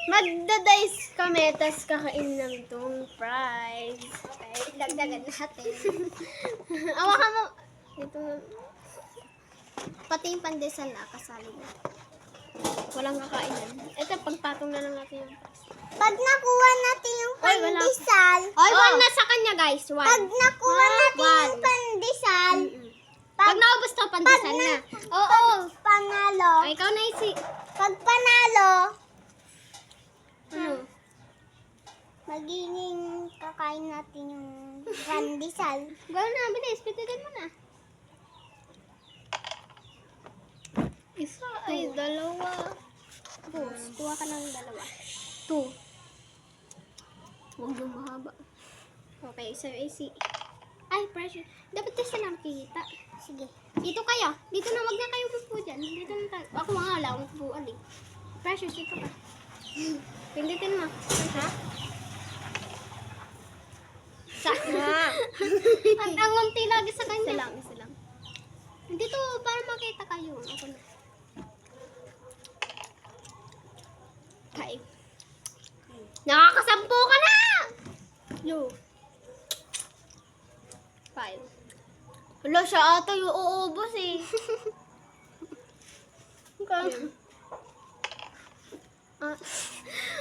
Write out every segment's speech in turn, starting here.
Magda-dice kami, tas kakain namin itong fries. Okay, dagdagan natin. Awakan mo. Dito na. Pati yung pandesal na, kasali na. Walang kakainan. Ito, pagpatong na lang natin yung fries. Pag nakuha natin yung Ay, wala. pandesal, Oy, one na sa kanya, guys. One. pag nakuha natin One. yung pandesal, Pag naubos to, pandesal na. Oo. panalo, Ay, ikaw na isi. pag panalo, Ano? magiging kakain natin yung pandesal. Gawin na, bilis. Pitutin mo na. Isa, ay, dalawa. Kuha ka ng dalawa. Two. Huwag yung mahaba. Okay, so isi. Ay, pressure. Dapat kasi lang kita. Sige. Dito kayo. Dito na, wag na kayo pupo dyan. Dito na tayo. Ako mga ala, akong pupuan eh. Pressure, dito ka. Pindutin mo. Ha? Sa? Ang unti lagi sa kanya. Isa lang, isa lang. Dito, para makita kayo. Ako na. Okay. Nakakasampu ka na! Yo. 5. Wala siya ata yung uubos eh.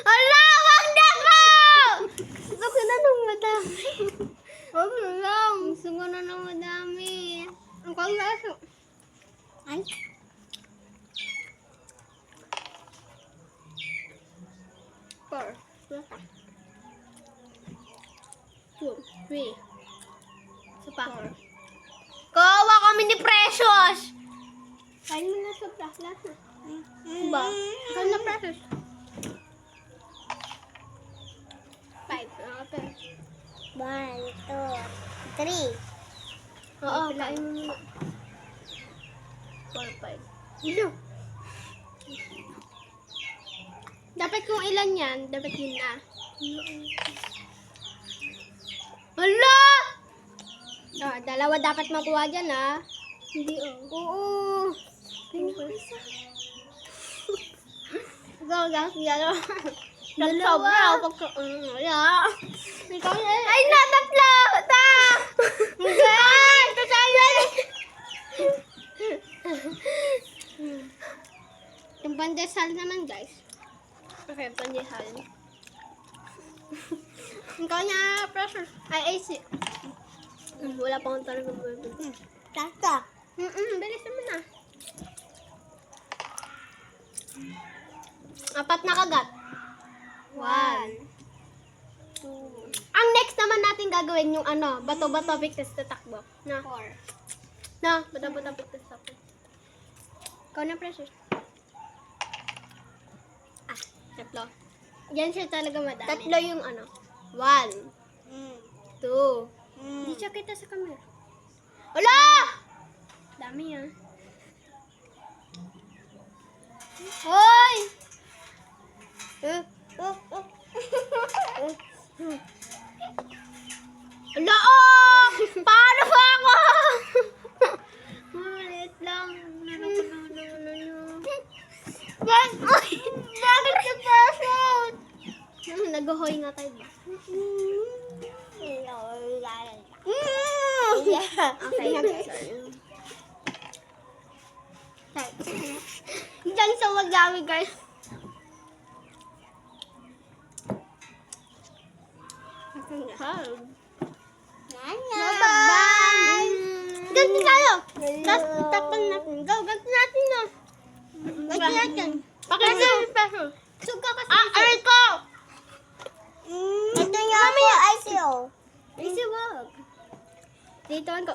Ala! Wag na po! Gusto ko na ng madami. Wag na lang. Gusto ko na ng madami. Ang kalaso. Ay, 4. 2, 3. Isa pa. Kawawa kami ni Precious! Kain mo na sa plus. Last na. Ba? Kain na Precious. 5. Okay. 1, 2, 3. Oo, kain mo muna. 4, 5. Ilo. Dapat kung ilan yan, dapat yun na. Hala! Ah, dalawa dapat makuha dyan, ha? Hindi, oh. Oo. Go, guys. Dalawa. Dalawa. Ay, na! Tatlo! Ta! Hindi! Tatalo! Yung pandesal naman, guys. Okay, pandesal. Ikaw niya, pressure. Ay, AC. Wala pa akong talagang burger. Tata. Bilis naman na. 4 na kagat. 1, 2. Ang next naman natin gagawin yung ano, bato-bato pictus tatakbo. Na. 4. Na, bato-bato pictus tatakbo. Ikaw na, pressure. Ah, 3. Yan siya talaga madami. 3 yung ano. 1, 2. Hindi siya kita sa camera. Wala! Dami yan. Hoy! Wala oh! Paano ba ako? Malit lang. Bakit ka pasok? Nag-hoy nga tayo ba? Okay, diyan sa madami, guys. Bye! Ganti tayo! Tapos takpan natin. Go, ganti natin na. Ganti natin. Pakita yung special. Suga kasi. Aray ko! Ito nga po, ICO. Easy wag. Dito ang ko.